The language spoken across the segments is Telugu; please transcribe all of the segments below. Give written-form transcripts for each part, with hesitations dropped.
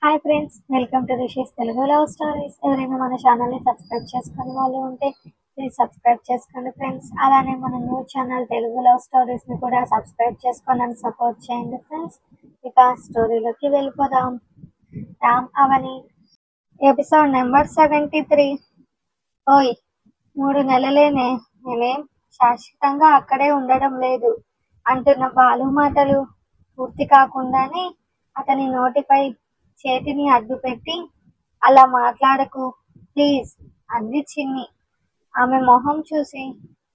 Hi friends, welcome to rishis Telugu love stories. ఎవరైనా మన ఛానల్ని సబ్స్క్రైబ్ చేసుకుని వాళ్ళు ఉంటే ప్లీజ్ సబ్స్క్రైబ్ చేసుకోండి ఫ్రెండ్స్. అలానే మన న్యూ ఛానల్ తెలుగు లవ్ స్టోరీస్ని కూడా సబ్స్క్రైబ్ చేసుకొని సపోర్ట్ చేయండి ఫ్రెండ్స్. ఇక స్టోరీలోకి వెళ్ళిపోదాం. రామ్ అవని ఎపిసోడ్ నెంబర్ 73. ఓయ్, 3 నెలలేనే, నేనేం శాశ్వతంగా అక్కడే ఉండడం లేదు అంటున్న బాలు మాటలు పూర్తి కాకుండానే అతని నోటిపై చేతిని అడ్డుపెట్టి, అలా మాట్లాడకు ప్లీజ్ అంది చిన్ని. ఆమె మొహం చూసి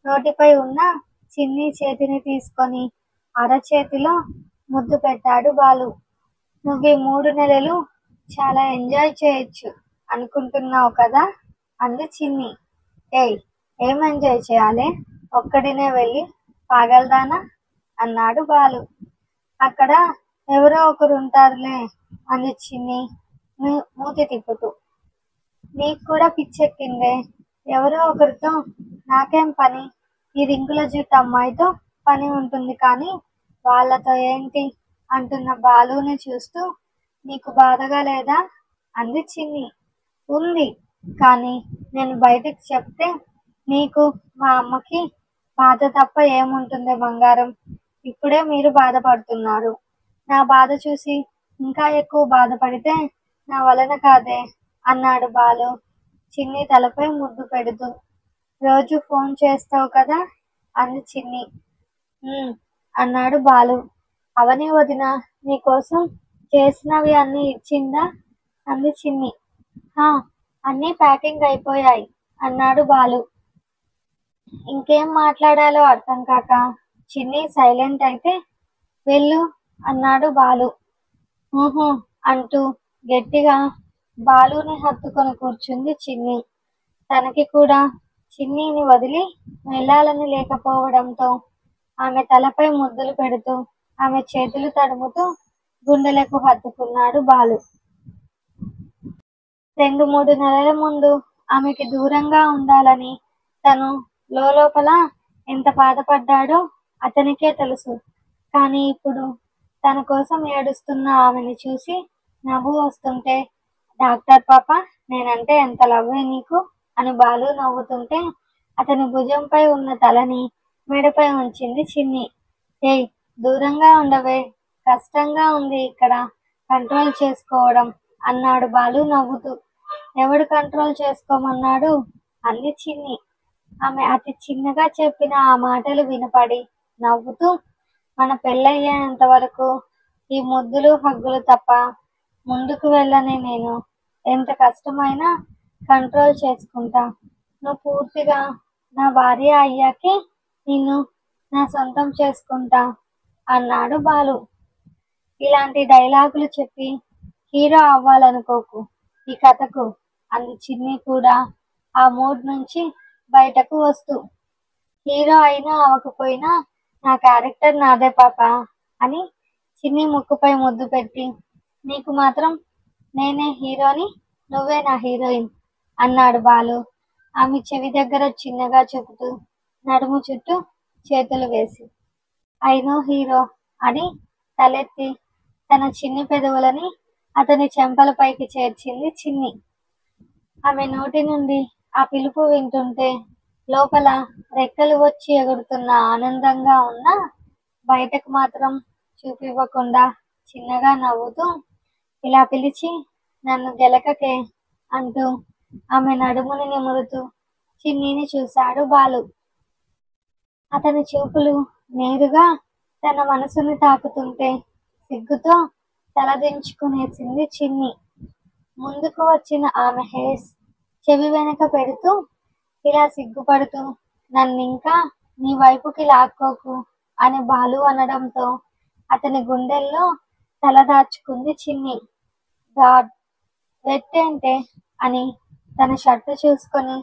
నోటిపై ఉన్న చిన్ని చేతిని తీసుకొని అరచేతిలో ముద్దు పెట్టాడు బాలు. నువ్వు 3 నెలలు చాలా ఎంజాయ్ చేయొచ్చు అనుకుంటున్నావు కదా అంది చిన్ని. ఏయ్, ఏం ఎంజాయ్ చేయాలి? ఒక్కడినే వెళ్ళి పాగలదానా అన్నాడు బాలు. అక్కడ ఎవరో ఒకరు ఉంటారులే అంది చిన్ని మూతి తిప్పుతూ. నీకు కూడా పిచ్చెక్కిందే, ఎవరో ఒకరితో నాకేం పని? ఈ రింగుల జుట్టు అమ్మాయితో పని ఉంటుంది కానీ వాళ్ళతో ఏంటి అంటున్న బాలుని చూస్తూ. నీకు బాధగా లేదా అంది చిన్ని. ఉంది, కానీ నేను బయటికి చెప్తే నీకు మా అమ్మకి బాధ తప్ప ఏముంటుంది బంగారం. ఇప్పుడే మీరు బాధపడుతున్నారు, నా బాధ చూసి ఇంకా ఎక్కువ బాధపడితే నా వలన కాదే అన్నాడు బాలు చిన్ని తలపై ముద్దు పెడుతూ. రోజు ఫోన్ చేస్తావు కదా అంది చిన్ని. అన్నాడు బాలు. అవని వదిన నీకోసం చేసినవి అన్నీ ఇచ్చిందా అంది చిన్ని. అన్నీ ప్యాకింగ్ అయిపోయాయి అన్నాడు బాలు. ఇంకేం మాట్లాడాలో అర్థం కాక చిన్ని సైలెంట్ అయితే, వెళ్ళు అన్నాడు బాలు. అంటూ గట్టిగా బాలుని హత్తుకొని కూర్చుంది చిన్ని. తనకి కూడా చిన్నీని వదిలి వెళ్ళాలని లేకపోవడంతో ఆమె తలపై ముద్దులు పెడుతూ ఆమె చేతులు తడుముతూ గుండెలకు హత్తుకున్నాడు బాలు. 2-3 నెలల ముందు ఆమెకి దూరంగా ఉండాలని తను లోపల ఎంత బాధపడ్డాడో అతనికే తెలుసు. కానీ ఇప్పుడు తన కోసం ఏడుస్తున్న ఆమెని చూసి నవ్వు వస్తుంటే, డాక్టర్ పాప నేనంటే ఎంత లవ్వే నీకు అని బాలు నవ్వుతుంటే అతని భుజంపై ఉన్న తలని మెడపై ఉంచింది చిన్ని. ఏయ్, దూరంగా ఉండవే, కష్టంగా ఉంది ఇక్కడ కంట్రోల్ చేసుకోవడం అన్నాడు బాలు నవ్వుతూ. ఎవడు కంట్రోల్ చేసుకోమన్నాడు అంది చిన్ని. ఆమె అతి చిన్నగా చెప్పిన ఆ మాటలు వినపడి నవ్వుతూ, మన పెళ్ళయ్యేంత వరకు ఈ ముద్దులు హగ్గులు తప్ప ముందుకు వెళ్ళని నేను ఎంత కష్టమైనా కంట్రోల్ చేసుకుంటా. నువ్వు పూర్తిగా నా భార్య అయ్యాకే నిన్ను నా సొంతం చేసుకుంటా అన్నాడు బాలు. ఇలాంటి డైలాగులు చెప్పి హీరో అవ్వాలనుకోకు ఈ కథకు అంది చిన్ని కూడా ఆ మూడ్ నుంచి బయటకు వస్తూ. హీరో అయినా అవ్వకపోయినా నా క్యారెక్టర్ నాదే పాప అని చిన్ని ముక్కుపై ముద్దు పెట్టి, నీకు మాత్రం నేనే హీరోని, నువ్వే నా హీరోయిన్ అన్నాడు బాలు ఆమె చెవి దగ్గర చిన్నగా చెబుతూ నడుము చుట్టూ చేతులు వేసి. ఐనో హీరో అని తలెత్తి తన చిన్ని పెదవులని అతని చెంపలపైకి చేర్చింది చిన్ని. ఆమె నోటి నుండి ఆ పిలుపు వింటుంటే లోపల రెక్కలు వచ్చి ఎగురుతున్న ఆనందంగా ఉన్నా బయటకు మాత్రం చూపివ్వకుండా చిన్నగా నవ్వుతూ, ఇలా పిలిచి నన్ను గెలకకే అంటూ ఆమె నడుముని నిమురుతూ చిన్నిని చూశాడు బాలు. అతని చూపులు నేరుగా తన మనసుని తాకుతుంటే సిగ్గుతో తలదించుకునేసింది చిన్ని. ముందుకు వచ్చిన ఆమె హెయిర్స్ చెవి వెనక పెడుతూ ఇలా సిగ్గుపడుతూ, నన్నింకా నీ వైపుకి లాక్కోకు అని బాలు అనడంతో అతని గుండెల్లో తలదాచుకుంది చిన్ని. గాడ్, వెట్టేంటే అని తన షర్టు చూసుకొని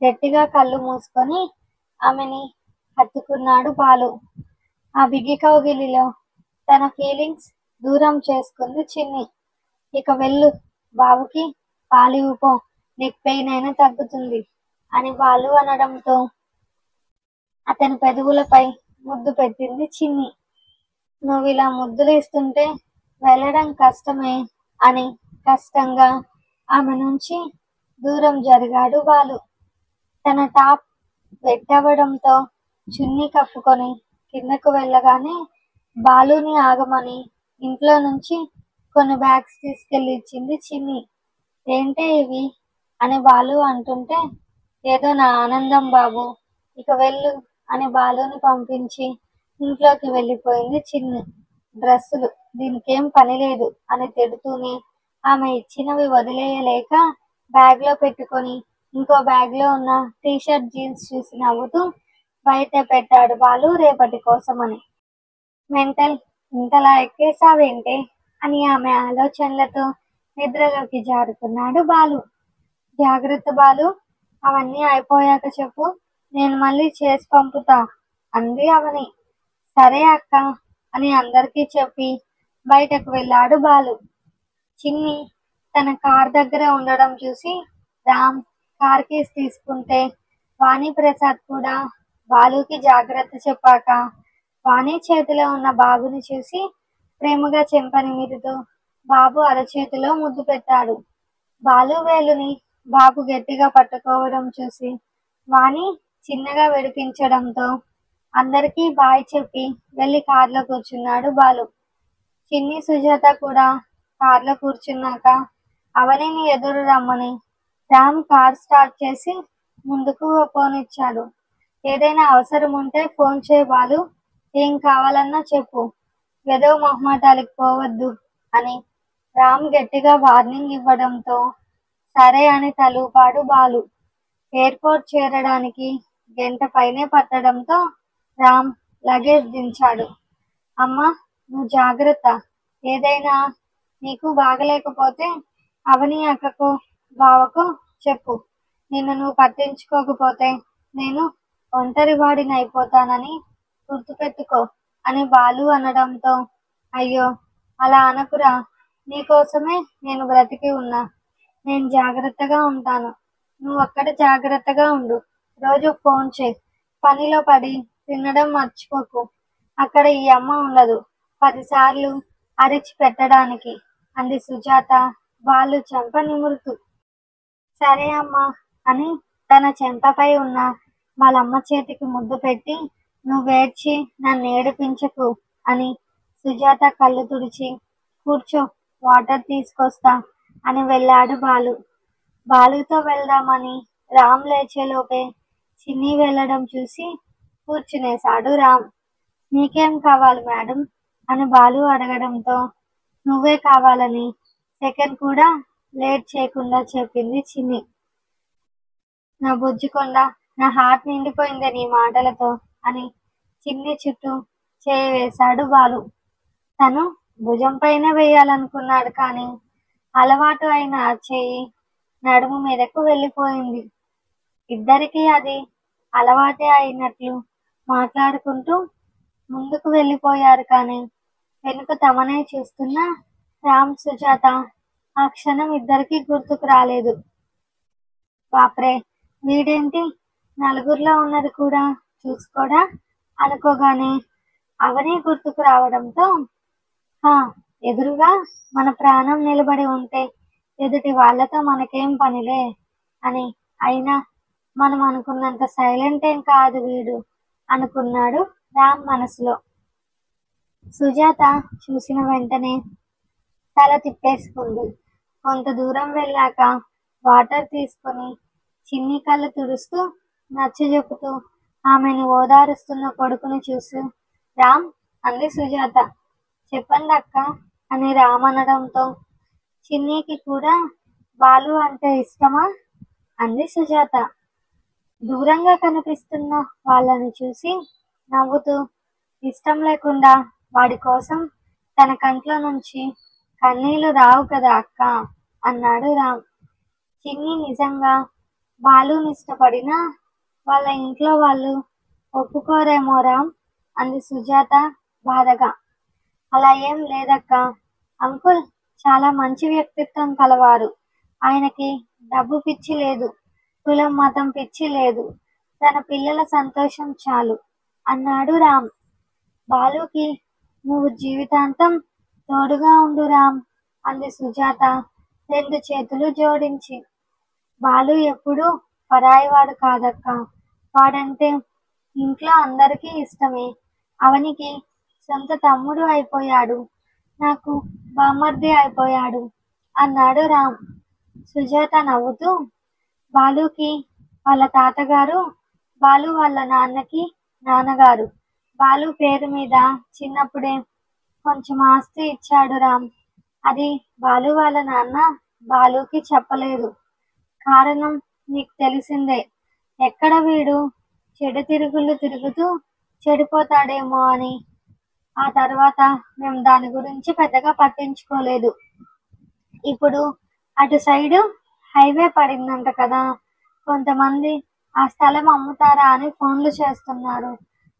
గట్టిగా కళ్ళు మూసుకొని ఆమెని హత్తుకున్నాడు బాలు. ఆ బిగి కౌగిలిలో తన ఫీలింగ్స్ దూరం చేసుకుంది చిన్ని. ఇక వెళ్ళు, బాబుకి పాలివ్వుపో, నీకు పెయిన్ అయినా తగ్గుతుంది అని బాలు అనడంతో అతని పెదవులపై ముద్దు పెట్టింది చిన్ని. నువ్విలా ముద్దులు ఇస్తుంటే వెళ్ళడం కష్టమే అని కష్టంగా ఆమె నుంచి దూరం జరిగాడు బాలు. తన టాప్ వెట్టవడంతో చున్నీ కప్పుకొని కిందకు వెళ్ళగానే బాలుని ఆగమని ఇంట్లో నుంచి కొన్ని బ్యాగ్స్ తీసుకెళ్లి ఇచ్చింది చిన్ని. ఏంటే ఇవి అని బాలు అంటుంటే, ఏదో నా ఆనందం బాబు, ఇక వెళ్ళు అని బాలుని పంపించి ఇంట్లోకి వెళ్ళిపోయింది చిన్ని. డ్రెస్సులు, దీనికేం పని లేదు అని తిడుతూనే ఆమె ఇచ్చినవి వదిలేయలేక బ్యాగ్ లో పెట్టుకొని ఇంకో బ్యాగ్ లో ఉన్న టీషర్ట్ జీన్స్ చూసి నవ్వుతూ బయట పెట్టాడు బాలు రేపటి కోసమని. మెంటల్, ఇంతలా ఎక్కేసావేంటే అని ఆమె ఆలోచనలతో నిద్రలోకి జారుకున్నాడు బాలు. జాగ్రత్త బాలు, అవన్నీ అయిపోయాక చెప్పు, నేను మళ్ళీ చేసి పంపుతా అంది అవని. సరే అక్క అని అందరికీ చెప్పి బయటకు వెళ్ళాడు బాలు. చిన్ని తన కార్ దగ్గర ఉండడం చూసి రామ్ కార్ కీస్ తీసుకుంటే వాణి ప్రసాద్ కూడా బాలుకి జాగ్రత్త చెప్పాక వాణి చేతిలో ఉన్న బాబుని చూసి ప్రేమగా చెంపని నిమురుతూ బాబు అరచేతిలో ముద్దు పెట్టాడు. బాలు వేలుని బాబు గట్టిగా పట్టుకోవడం చూసి వాణి చిన్నగా విడిపించడంతో అందరికీ బాయ్ చెప్పి వెళ్ళి కార్లో కూర్చున్నాడు బాలు. చిన్ని సుజాత కూడా కార్లో కూర్చున్నాక అవనిని ఎదురు రమ్మని రామ్ కార్ స్టార్ట్ చేసి ముందుకు పోనిచ్చాడు. ఏదైనా అవసరం ఉంటే ఫోన్ చేయి బాలు, ఏం కావాలన్నా చెప్పు, ఏదో మొహమాటాలకు పోవద్దు అని రామ్ గట్టిగా వార్నింగ్ ఇవ్వడంతో సరే అని తలూపాడు బాలు. ఎయిర్పోర్ట్ చేరడానికి గంట పైనే పట్టడంతో రామ్ లగేజ్ దించాడు. అమ్మా, నువ్వు జాగ్రత్త, ఏదైనా నీకు బాగలేకపోతే అవని అక్కకు బావకు చెప్పు, నిన్ను నువ్వు పట్టించుకోకపోతే నేను ఒంటరి వాడిని అయిపోతానని గుర్తుపెట్టుకో అని బాలు అనడంతో అయ్యో అలా అనకురా, నీకోసమే నేను బ్రతికి ఉన్నా, నేను జాగ్రత్తగా ఉంటాను, నువ్వు అక్కడ జాగ్రత్తగా ఉండు, రోజు ఫోన్ చేయి, పనిలో పడి తినడం మర్చిపోకు, అక్కడ ఈ అమ్మ ఉండదు 10 సార్లు అరిచి పెట్టడానికి అంది సుజాత బాలు చెంప నిమురుతూ. సరే అమ్మా అని తన చెంపపై ఉన్న వాళ్ళమ్మ చేతికి ముద్దు పెట్టి నువ్వేడ్చి నన్ను ఏడిపించకు అని సుజాత కళ్ళు తుడిచి కూర్చో, వాటర్ తీసుకొస్తా అని వెళ్ళాడు బాలు. బాలుతో వెళ్దామని రామ్ లేచేలోపే చిన్ని వెళ్ళడం చూసి కూర్చునేశాడు రామ్. నీకేం కావాలి మేడం అని బాలు అడగడంతో నువ్వే కావాలని సెకండ్ కూడా లేట్ చేయకుండా చెప్పింది చిన్ని. నా బుజ్జికొండ, నా హార్ట్ నిండిపోయింది నీ మాటలతో అని చిన్ని చుట్టూ చేయి వేశాడు బాలు. తను భుజం పైన వేయాలనుకున్నాడు కానీ అలవాటు అయిన ఆ చేయి నడుము మీదకు వెళ్ళిపోయింది. ఇద్దరికీ అది అలవాటే అయినట్లు మాట్లాడుకుంటూ ముందుకు వెళ్ళిపోయారు కానీ వెనుక తమనే చూస్తున్న రామ్ సుజాత ఆ క్షణం ఇద్దరికీ గుర్తుకు రాలేదు. బాప్రే, వీడేంటి నలుగురిలో ఉన్నది కూడా చూసుకోడా అనుకోగానే అవని గుర్తుకు రావడంతో హా, ఎదురుగా మన ప్రాణం నిలబడి ఉంటే ఎదుటి వాళ్ళతో మనకేం పనిలే అని, అయినా మనం అనుకున్నంత సైలెంట్ ఏం కాదు వీడు అనుకున్నాడు రామ్ మనసులో. సుజాత చూసిన వెంటనే తల తిప్పేసుకుంది. కొంత దూరం వెళ్ళాక వాటర్ తీసుకొని చిన్ని కళ్ళు తుడుస్తూ నచ్చజెపుతూ ఆమెను ఓదారుస్తున్న కొడుకుని చూసి రామ్ అంది సుజాత. చెప్పండి అక్క అని రామ్ అనడంతో చిన్నికి కూడా బాలు అంటే ఇష్టమా అంది సుజాత. దూరంగా కనిపిస్తున్న వాళ్ళని చూసి నవ్వుతూ ఇష్టం లేకుండా వాడి కోసం తన కంట్లో నుంచి కన్నీళ్లు రావు కదా అక్క అన్నాడు రామ్. చిన్ని నిజంగా బాలుని ఇష్టపడినా వాళ్ళ ఇంట్లో వాళ్ళు ఒప్పుకోరేమో రామ్ అంది సుజాత బాధగా. అలా ఏం లేదక్క, అంకుల్ చాలా మంచి వ్యక్తిత్వం కలవారు, ఆయనకి డబ్బు పిచ్చి లేదు, కులం మతం పిచ్చి లేదు, తన పిల్లల సంతోషం చాలు అన్నాడు రామ్. బాలుకి నువ్వు జీవితాంతం తోడుగా ఉండు రామ్ అంది సుజాత రెండు చేతులు జోడించి. బాలు ఎప్పుడూ పరాయివాడు కాదక్క. వాడంటే ఇంట్లో అందరికీ ఇష్టమే. అవనికి సొంత తమ్ముడు అయిపోయాడు. నాకు బామ్మర్ది అయిపోయాడు అన్నాడు రామ్. సుజాత నవ్వుతూ, బాలుకి వాళ్ళ తాతగారు, బాలు వాళ్ళ నాన్నకి నాన్నగారు. బాలు పేరు మీద చిన్నప్పుడే కొంచెం ఆస్తి ఇచ్చాడు రామ్. అది బాలు వాళ్ళ నాన్న బాలుకి చెప్పలేదు. కారణం నీకు తెలిసిందే. ఎక్కడ వీడు చెడు తిరుగుళ్ళు తిరుగుతూ చెడిపోతాడేమో అని. ఆ తర్వాత మేము దాని గురించి పెద్దగా పట్టించుకోలేదు. ఇప్పుడు అటు సైడు హైవే పడిందంట కదా, కొంతమంది ఆ స్థలం అమ్ముతారా అని ఫోన్లు చేస్తున్నారు.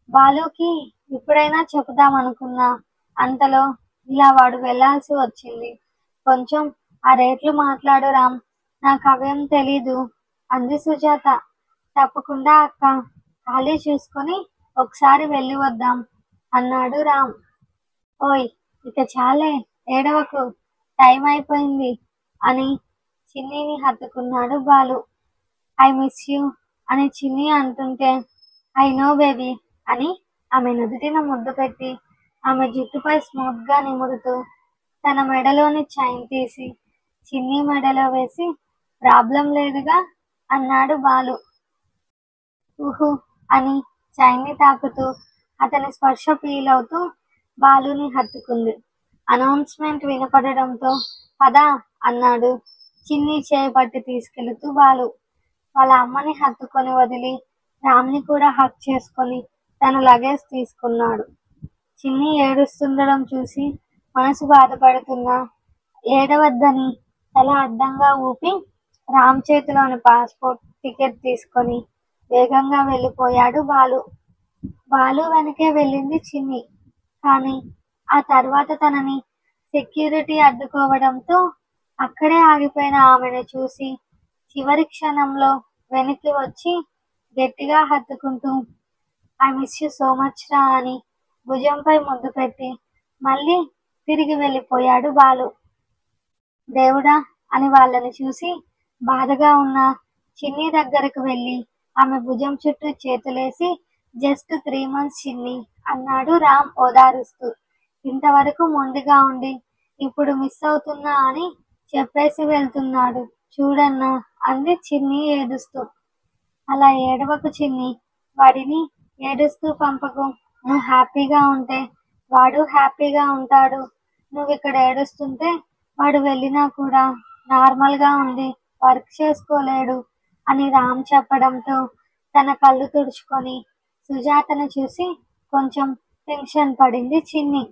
బాలుకి ఇప్పుడైనా చెబుదామనుకున్నా, అంతలో ఇలా వాడు వెళ్ళాల్సి వచ్చింది. కొంచెం ఆ రేట్లు మాట్లాడు రామ్, నాకు అవేం తెలీదు అంది సుజాత. తప్పకుండా అక్క, ఖాళీ చూసుకొని ఒకసారి వెళ్ళి వద్దాం అన్నాడు రామ్. ఓయ్, ఇక చాలే, ఏడవకు, టైం అయిపోయింది అని చిన్నీని హత్తుకున్నాడు బాలు. ఐ మిస్ యూ అని చిన్ని అంటుంటే, ఐ నో బేబీ అని ఆమె నుదుటిన ముద్దు పెట్టి ఆమె జుట్టుపై స్మూత్ గా నిమురుతూ తన మెడలోని చైన్ తీసి చిన్ని మెడలో వేసి, ప్రాబ్లం లేదుగా అన్నాడు బాలు. ఉహు అని చైన్ని తాకుతూ అతని స్పర్శ ఫీల్ అవుతూ బాలుని హత్తుకుంది. అనౌన్స్మెంట్ వినపడడంతో పదా అన్నాడు చిన్ని చేపట్టి తీసుకెళుతూ బాలు. వాళ్ళ అమ్మని హత్తుకొని వదిలి రామ్ని కూడా హక్ చేసుకొని తన లగేజ్ తీసుకున్నాడు. చిన్ని ఏడుస్తుండడం చూసి మనసు బాధపడుతున్నా ఏడవద్దని తల అడ్డంగా ఊపి రామ్ చేతిలోని పాస్పోర్ట్ టికెట్ తీసుకొని వేగంగా వెళ్ళిపోయాడు బాలు. బాలు వెనకే వెళ్ళింది చిన్ని. కానీ ఆ తర్వాత తనని సెక్యూరిటీ అడ్డుకోవడంతో అక్కడే ఆగిపోయిన ఆమెను చూసి చివరి క్షణంలో వెనక్కి వచ్చి గట్టిగా హత్తుకుంటూ I miss you so much రా అని భుజంపై ముద్దు పెట్టి మళ్ళీ తిరిగి వెళ్ళిపోయాడు బాలు. దేవుడా అని వాళ్ళని చూసి బాధగా ఉన్న చిన్ని దగ్గరకు వెళ్ళి ఆమె భుజం చుట్టూ చేతులేసి జస్ట్ 3 months చిన్ని అన్నాడు రామ్ ఓదారుస్తూ. ఇంతవరకు మొండిగా ఉండి ఇప్పుడు మిస్ అవుతున్నా అని చెప్పేసి వెళ్తున్నాడు చూడన్నా అంది చిన్ని ఏడుస్తూ. అలా ఏడవకు చిన్ని, వాడిని ఏడుస్తూ పంపకు. నువ్వు హ్యాపీగా ఉంటే వాడు హ్యాపీగా ఉంటాడు. నువ్వు ఇక్కడ ఏడుస్తుంటే వాడు వెళ్ళినా కూడా నార్మల్గా ఉంది, వర్క్ చేసుకోలేడు అని రామ్ చెప్పడంతో తన కళ్ళు తుడుచుకొని సుజాతను చూసి కొంచెం టెన్షన్ పడింది చిన్ని.